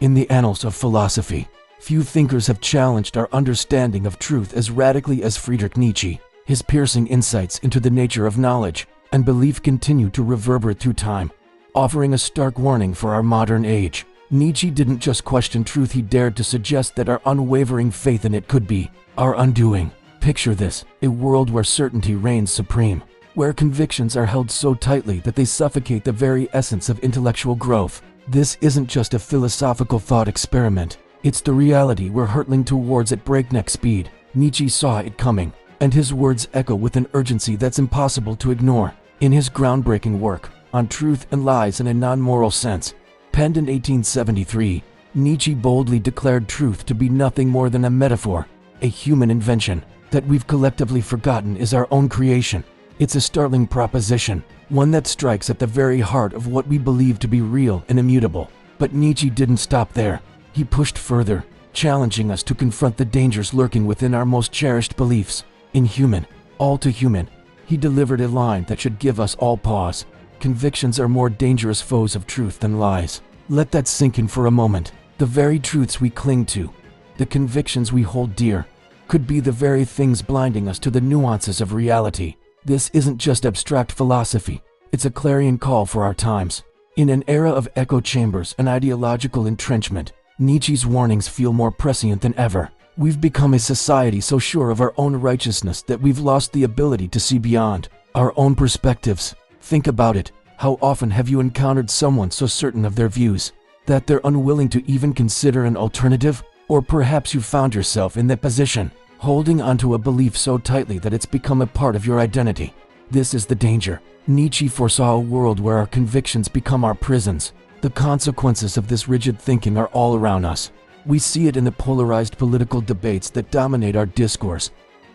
In the annals of philosophy, few thinkers have challenged our understanding of truth as radically as Friedrich Nietzsche. His piercing insights into the nature of knowledge and belief continue to reverberate through time, offering a stark warning for our modern age. Nietzsche didn't just question truth, he dared to suggest that our unwavering faith in it could be our undoing. Picture this: a world where certainty reigns supreme, where convictions are held so tightly that they suffocate the very essence of intellectual growth. This isn't just a philosophical thought experiment, it's the reality we're hurtling towards at breakneck speed. Nietzsche saw it coming, and his words echo with an urgency that's impossible to ignore. In his groundbreaking work, On Truth and Lies in a Non-Moral Sense, penned in 1873, Nietzsche boldly declared truth to be nothing more than a metaphor, a human invention, that we've collectively forgotten is our own creation. It's a startling proposition, one that strikes at the very heart of what we believe to be real and immutable. But Nietzsche didn't stop there. He pushed further, challenging us to confront the dangers lurking within our most cherished beliefs. Inhuman, all too human, he delivered a line that should give us all pause. Convictions are more dangerous foes of truth than lies. Let that sink in for a moment. The very truths we cling to, the convictions we hold dear, could be the very things blinding us to the nuances of reality. This isn't just abstract philosophy, it's a clarion call for our times. In an era of echo chambers and ideological entrenchment, Nietzsche's warnings feel more prescient than ever. We've become a society so sure of our own righteousness that we've lost the ability to see beyond our own perspectives. Think about it. How often have you encountered someone so certain of their views that they're unwilling to even consider an alternative? Or perhaps you found yourself in that position, holding onto a belief so tightly that it's become a part of your identity. This is the danger. Nietzsche foresaw a world where our convictions become our prisons. The consequences of this rigid thinking are all around us. We see it in the polarized political debates that dominate our discourse,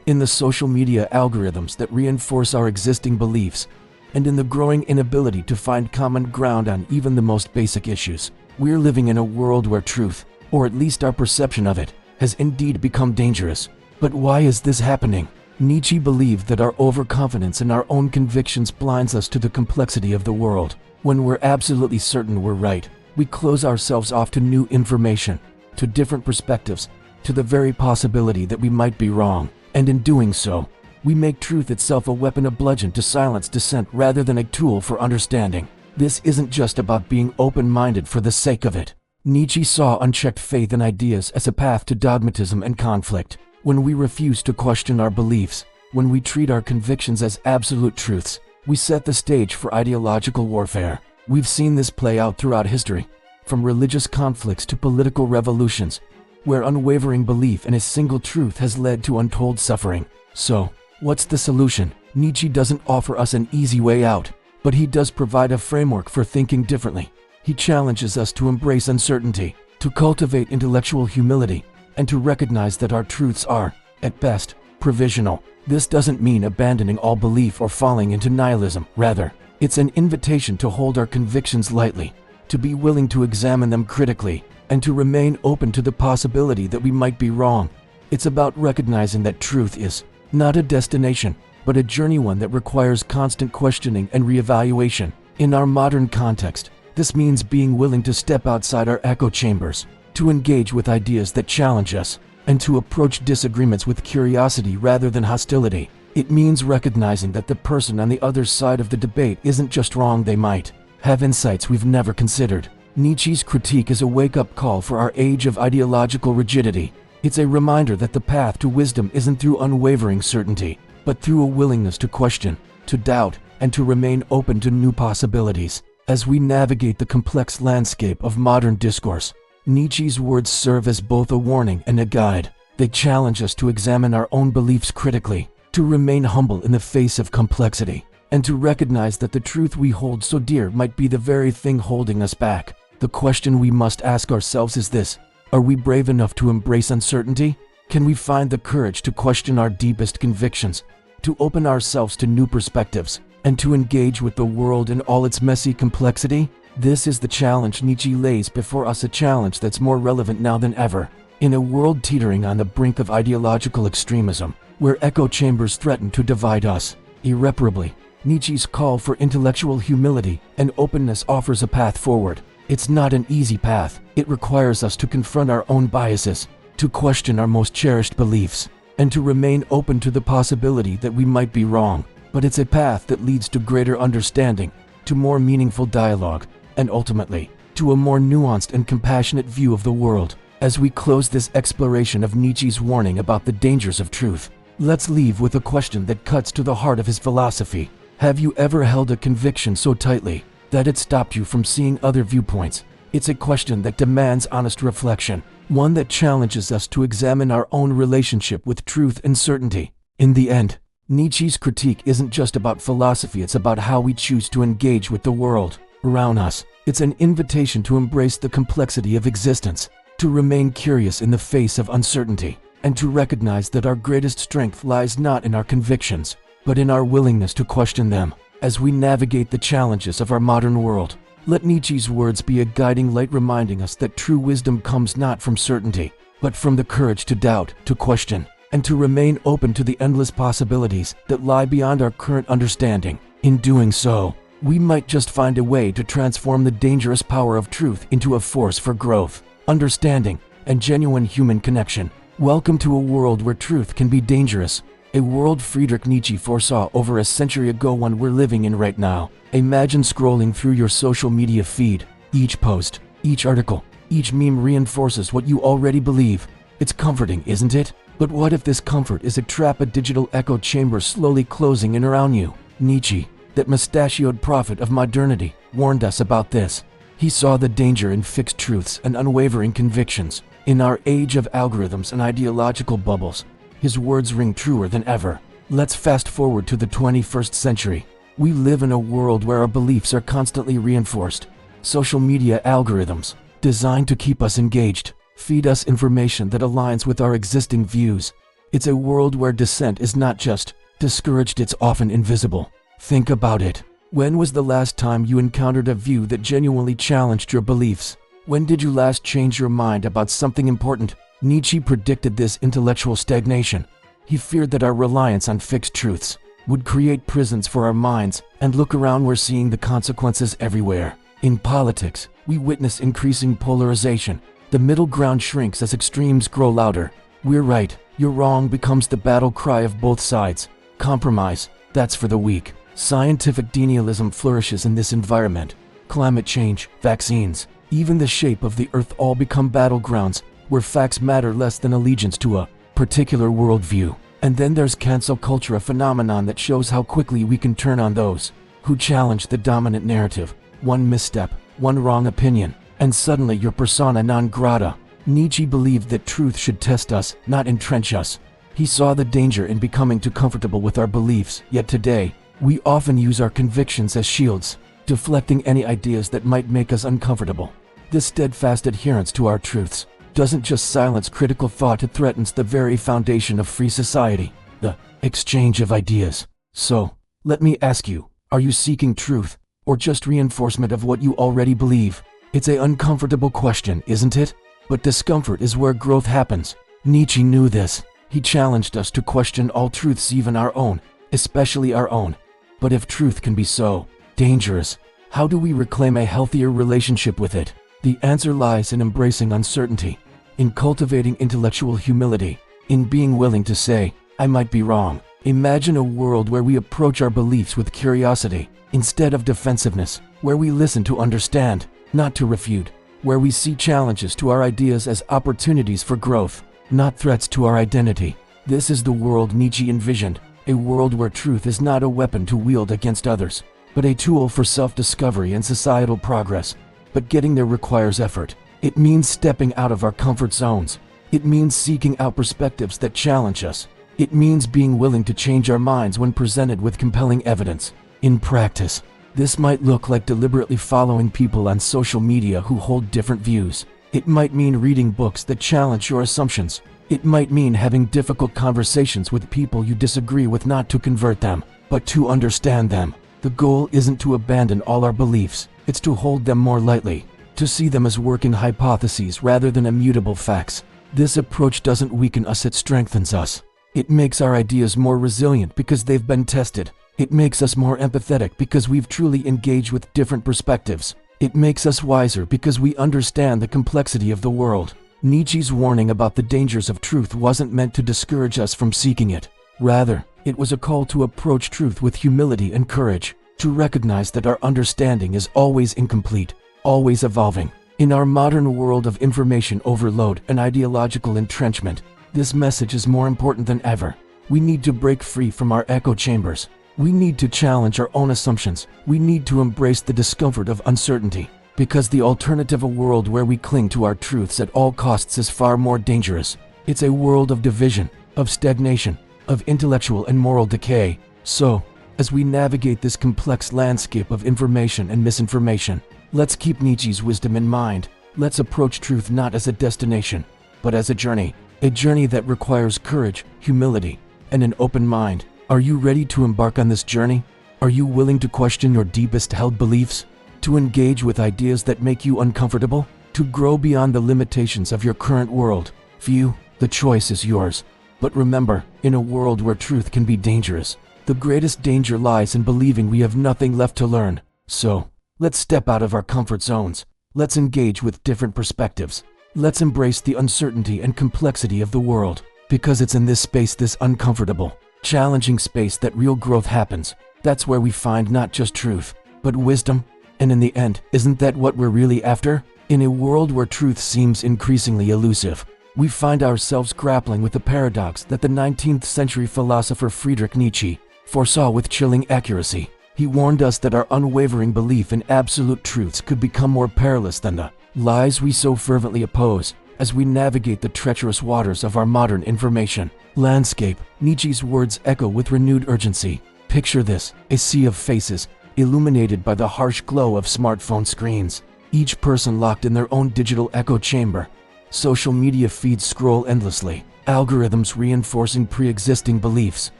in the social media algorithms that reinforce our existing beliefs, and in the growing inability to find common ground on even the most basic issues. We're living in a world where truth, or at least our perception of it, has indeed become dangerous. But why is this happening? Nietzsche believed that our overconfidence in our own convictions blinds us to the complexity of the world. When we're absolutely certain we're right, we close ourselves off to new information, to different perspectives, to the very possibility that we might be wrong. And in doing so, we make truth itself a weapon, a bludgeon to silence dissent rather than a tool for understanding. This isn't just about being open-minded for the sake of it. Nietzsche saw unchecked faith in ideas as a path to dogmatism and conflict. When we refuse to question our beliefs, when we treat our convictions as absolute truths, we set the stage for ideological warfare. We've seen this play out throughout history, from religious conflicts to political revolutions, where unwavering belief in a single truth has led to untold suffering. So, what's the solution? Nietzsche doesn't offer us an easy way out, but he does provide a framework for thinking differently. He challenges us to embrace uncertainty, to cultivate intellectual humility, and to recognize that our truths are, at best, provisional. This doesn't mean abandoning all belief or falling into nihilism. Rather, it's an invitation to hold our convictions lightly, to be willing to examine them critically, and to remain open to the possibility that we might be wrong. It's about recognizing that truth is not a destination, but a journey, one that requires constant questioning and reevaluation. In our modern context, this means being willing to step outside our echo chambers, to engage with ideas that challenge us, and to approach disagreements with curiosity rather than hostility. It means recognizing that the person on the other side of the debate isn't just wrong, they might have insights we've never considered. Nietzsche's critique is a wake-up call for our age of ideological rigidity. It's a reminder that the path to wisdom isn't through unwavering certainty, but through a willingness to question, to doubt, and to remain open to new possibilities. As we navigate the complex landscape of modern discourse, Nietzsche's words serve as both a warning and a guide. They challenge us to examine our own beliefs critically, to remain humble in the face of complexity, and to recognize that the truth we hold so dear might be the very thing holding us back. The question we must ask ourselves is this: are we brave enough to embrace uncertainty? Can we find the courage to question our deepest convictions, to open ourselves to new perspectives, and to engage with the world in all its messy complexity? This is the challenge Nietzsche lays before us, a challenge that's more relevant now than ever. In a world teetering on the brink of ideological extremism, where echo chambers threaten to divide us irreparably, Nietzsche's call for intellectual humility and openness offers a path forward. It's not an easy path. It requires us to confront our own biases, to question our most cherished beliefs, and to remain open to the possibility that we might be wrong. But it's a path that leads to greater understanding, to more meaningful dialogue, and ultimately, to a more nuanced and compassionate view of the world. As we close this exploration of Nietzsche's warning about the dangers of truth, let's leave with a question that cuts to the heart of his philosophy. Have you ever held a conviction so tightly that it stopped you from seeing other viewpoints? It's a question that demands honest reflection, one that challenges us to examine our own relationship with truth and certainty. In the end, Nietzsche's critique isn't just about philosophy, it's about how we choose to engage with the world around us. It's an invitation to embrace the complexity of existence, to remain curious in the face of uncertainty, and to recognize that our greatest strength lies not in our convictions, but in our willingness to question them. As we navigate the challenges of our modern world, let Nietzsche's words be a guiding light reminding us that true wisdom comes not from certainty, but from the courage to doubt, to question, and to remain open to the endless possibilities that lie beyond our current understanding. In doing so, we might just find a way to transform the dangerous power of truth into a force for growth, understanding, and genuine human connection. Welcome to a world where truth can be dangerous, a world Friedrich Nietzsche foresaw over a century ago, one we're living in right now. Imagine scrolling through your social media feed. Each post, each article, each meme reinforces what you already believe. It's comforting, isn't it? But what if this comfort is a trap, a digital echo chamber slowly closing in around you? Nietzsche, that mustachioed prophet of modernity, warned us about this. He saw the danger in fixed truths and unwavering convictions. In our age of algorithms and ideological bubbles, his words ring truer than ever. Let's fast forward to the 21st century. We live in a world where our beliefs are constantly reinforced. Social media algorithms, designed to keep us engaged, feed us information that aligns with our existing views. It's a world where dissent is not just discouraged, it's often invisible. Think about it. When was the last time you encountered a view that genuinely challenged your beliefs? When did you last change your mind about something important? Nietzsche predicted this intellectual stagnation. He feared that our reliance on fixed truths would create prisons for our minds, and look around, we're seeing the consequences everywhere. In politics, we witness increasing polarization. The middle ground shrinks as extremes grow louder. We're right, you're wrong becomes the battle cry of both sides. Compromise, that's for the weak. Scientific denialism flourishes in this environment. Climate change, vaccines, even the shape of the earth all become battlegrounds where facts matter less than allegiance to a particular worldview. And then there's cancel culture, a phenomenon that shows how quickly we can turn on those who challenge the dominant narrative. One misstep, one wrong opinion, and suddenly you're persona non grata. Nietzsche believed that truth should test us, not entrench us. He saw the danger in becoming too comfortable with our beliefs, yet today, we often use our convictions as shields, deflecting any ideas that might make us uncomfortable. This steadfast adherence to our truths doesn't just silence critical thought, it threatens the very foundation of free society, the exchange of ideas. So, let me ask you, are you seeking truth, or just reinforcement of what you already believe? It's an uncomfortable question, isn't it? But discomfort is where growth happens. Nietzsche knew this. He challenged us to question all truths, even our own, especially our own. But if truth can be so dangerous, how do we reclaim a healthier relationship with it? The answer lies in embracing uncertainty, in cultivating intellectual humility, in being willing to say, I might be wrong. Imagine a world where we approach our beliefs with curiosity, instead of defensiveness, where we listen to understand, not to refute, where we see challenges to our ideas as opportunities for growth, not threats to our identity. This is the world Nietzsche envisioned, a world where truth is not a weapon to wield against others, but a tool for self-discovery and societal progress. But getting there requires effort. It means stepping out of our comfort zones. It means seeking out perspectives that challenge us. It means being willing to change our minds when presented with compelling evidence. In practice, this might look like deliberately following people on social media who hold different views. It might mean reading books that challenge your assumptions. It might mean having difficult conversations with people you disagree with, not to convert them, but to understand them. The goal isn't to abandon all our beliefs, it's to hold them more lightly, to see them as working hypotheses rather than immutable facts. This approach doesn't weaken us, it strengthens us. It makes our ideas more resilient because they've been tested. It makes us more empathetic because we've truly engaged with different perspectives. It makes us wiser because we understand the complexity of the world. Nietzsche's warning about the dangers of truth wasn't meant to discourage us from seeking it. Rather, it was a call to approach truth with humility and courage, to recognize that our understanding is always incomplete, always evolving. In our modern world of information overload and ideological entrenchment, this message is more important than ever. We need to break free from our echo chambers. We need to challenge our own assumptions. We need to embrace the discomfort of uncertainty, because the alternative, a world where we cling to our truths at all costs, is far more dangerous. It's a world of division, of stagnation, of intellectual and moral decay. So, as we navigate this complex landscape of information and misinformation, let's keep Nietzsche's wisdom in mind. Let's approach truth not as a destination, but as a journey that requires courage, humility, and an open mind. Are you ready to embark on this journey? Are you willing to question your deepest held beliefs? To engage with ideas that make you uncomfortable? To grow beyond the limitations of your current world? View, the choice is yours. But remember, in a world where truth can be dangerous, the greatest danger lies in believing we have nothing left to learn. So, let's step out of our comfort zones. Let's engage with different perspectives. Let's embrace the uncertainty and complexity of the world, because it's in this space, this uncomfortable, challenging space, that real growth happens. That's where we find not just truth, but wisdom. And in the end, isn't that what we're really after? In a world where truth seems increasingly elusive, we find ourselves grappling with the paradox that the 19th century philosopher Friedrich Nietzsche foresaw with chilling accuracy. He warned us that our unwavering belief in absolute truths could become more perilous than the lies we so fervently oppose. As we navigate the treacherous waters of our modern information landscape, Nietzsche's words echo with renewed urgency. Picture this: a sea of faces, illuminated by the harsh glow of smartphone screens, each person locked in their own digital echo chamber. Social media feeds scroll endlessly, algorithms reinforcing pre-existing beliefs,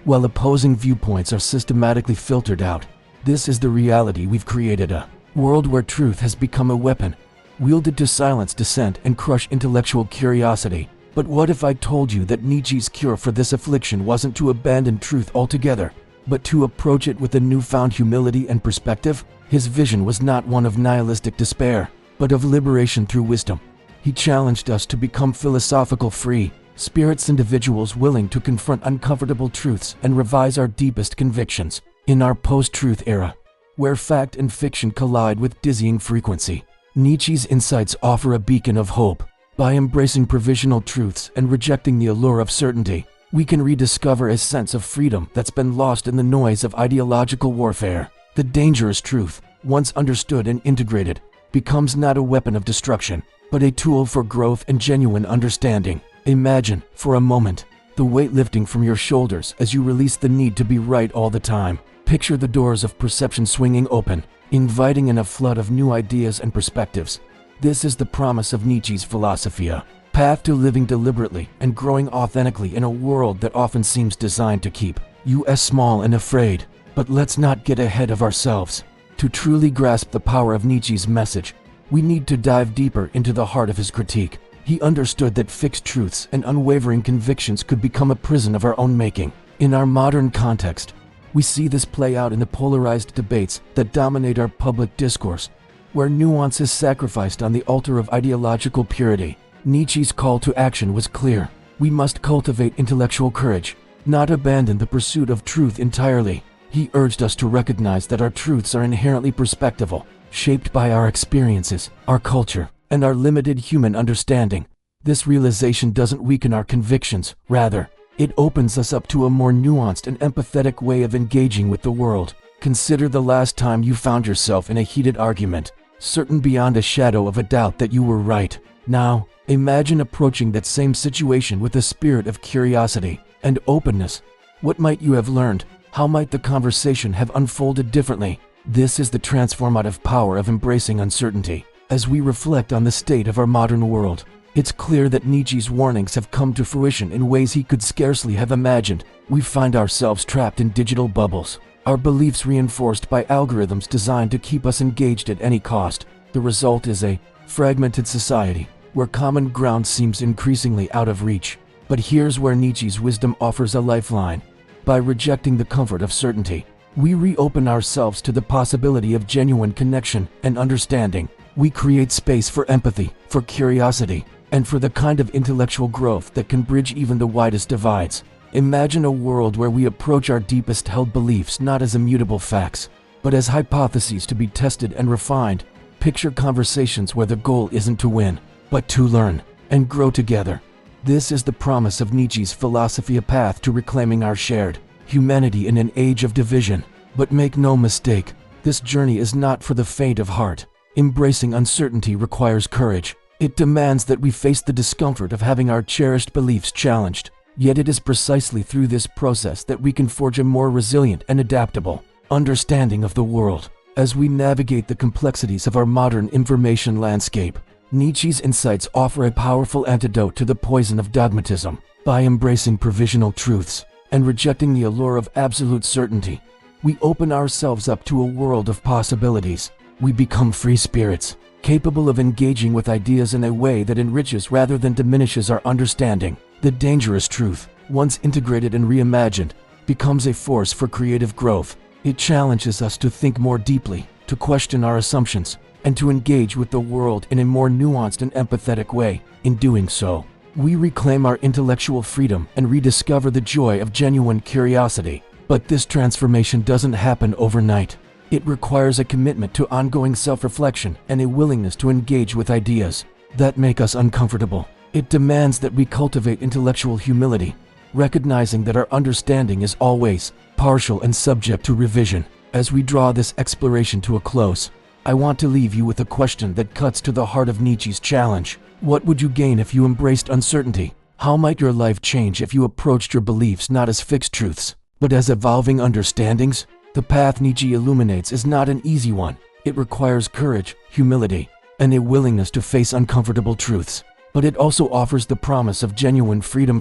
while opposing viewpoints are systematically filtered out. This is the reality we've created, a world where truth has become a weapon, wielded to silence dissent and crush intellectual curiosity. But what if I told you that Nietzsche's cure for this affliction wasn't to abandon truth altogether, but to approach it with a newfound humility and perspective? His vision was not one of nihilistic despair, but of liberation through wisdom. He challenged us to become philosophical free spirits, individuals willing to confront uncomfortable truths and revise our deepest convictions. In our post-truth era, where fact and fiction collide with dizzying frequency, Nietzsche's insights offer a beacon of hope. By embracing provisional truths and rejecting the allure of certainty, we can rediscover a sense of freedom that's been lost in the noise of ideological warfare. The dangerous truth, once understood and integrated, becomes not a weapon of destruction, but a tool for growth and genuine understanding. Imagine, for a moment, the weight lifting from your shoulders as you release the need to be right all the time. Picture the doors of perception swinging open, inviting in a flood of new ideas and perspectives. This is the promise of Nietzsche's philosophy, a path to living deliberately and growing authentically in a world that often seems designed to keep you as small and afraid. But let's not get ahead of ourselves. To truly grasp the power of Nietzsche's message, we need to dive deeper into the heart of his critique. He understood that fixed truths and unwavering convictions could become a prison of our own making. In our modern context, we see this play out in the polarized debates that dominate our public discourse, where nuance is sacrificed on the altar of ideological purity. Nietzsche's call to action was clear. We must cultivate intellectual courage, not abandon the pursuit of truth entirely. He urged us to recognize that our truths are inherently perspectival, shaped by our experiences, our culture, and our limited human understanding. This realization doesn't weaken our convictions, rather, it opens us up to a more nuanced and empathetic way of engaging with the world. Consider the last time you found yourself in a heated argument, certain beyond a shadow of a doubt that you were right. Now, imagine approaching that same situation with a spirit of curiosity and openness. What might you have learned? How might the conversation have unfolded differently? This is the transformative power of embracing uncertainty. As we reflect on the state of our modern world, it's clear that Nietzsche's warnings have come to fruition in ways he could scarcely have imagined. We find ourselves trapped in digital bubbles, our beliefs reinforced by algorithms designed to keep us engaged at any cost. The result is a fragmented society, where common ground seems increasingly out of reach. But here's where Nietzsche's wisdom offers a lifeline. By rejecting the comfort of certainty, We reopen ourselves to the possibility of genuine connection and understanding. We create space for empathy, for curiosity, and for the kind of intellectual growth that can bridge even the widest divides. Imagine a world where we approach our deepest held beliefs not as immutable facts, but as hypotheses to be tested and refined. Picture conversations where the goal isn't to win, but to learn and grow together. This is the promise of Nietzsche's philosophy, a path to reclaiming our shared humanity in an age of division. But make no mistake, this journey is not for the faint of heart. Embracing uncertainty requires courage. It demands that we face the discomfort of having our cherished beliefs challenged. Yet it is precisely through this process that we can forge a more resilient and adaptable understanding of the world. As we navigate the complexities of our modern information landscape, Nietzsche's insights offer a powerful antidote to the poison of dogmatism. By embracing provisional truths and rejecting the allure of absolute certainty, we open ourselves up to a world of possibilities. We become free spirits, capable of engaging with ideas in a way that enriches rather than diminishes our understanding. The dangerous truth, once integrated and reimagined, becomes a force for creative growth. It challenges us to think more deeply, to question our assumptions, and to engage with the world in a more nuanced and empathetic way. In doing so, we reclaim our intellectual freedom and rediscover the joy of genuine curiosity. But this transformation doesn't happen overnight. It requires a commitment to ongoing self-reflection and a willingness to engage with ideas that make us uncomfortable. It demands that we cultivate intellectual humility, recognizing that our understanding is always partial and subject to revision. As we draw this exploration to a close, I want to leave you with a question that cuts to the heart of Nietzsche's challenge. What would you gain if you embraced uncertainty? How might your life change if you approached your beliefs not as fixed truths, but as evolving understandings? The path Nietzsche illuminates is not an easy one. It requires courage, humility, and a willingness to face uncomfortable truths. But it also offers the promise of genuine freedom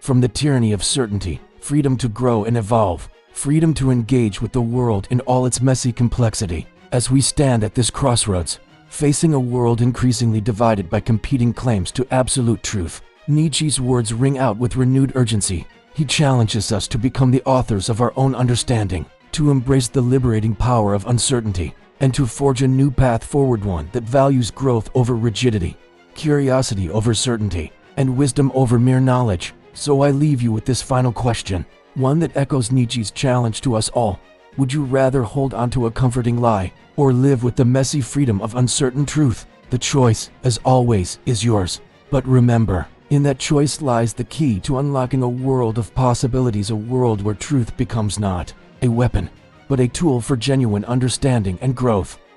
from the tyranny of certainty, freedom to grow and evolve, freedom to engage with the world in all its messy complexity. As we stand at this crossroads, facing a world increasingly divided by competing claims to absolute truth, Nietzsche's words ring out with renewed urgency. He challenges us to become the authors of our own understanding, to embrace the liberating power of uncertainty, and to forge a new path forward, one that values growth over rigidity, curiosity over certainty, and wisdom over mere knowledge. So I leave you with this final question, one that echoes Nietzsche's challenge to us all. Would you rather hold onto a comforting lie, or live with the messy freedom of uncertain truth? The choice, as always, is yours. But remember, in that choice lies the key to unlocking a world of possibilities, a world where truth becomes not a weapon, but a tool for genuine understanding and growth.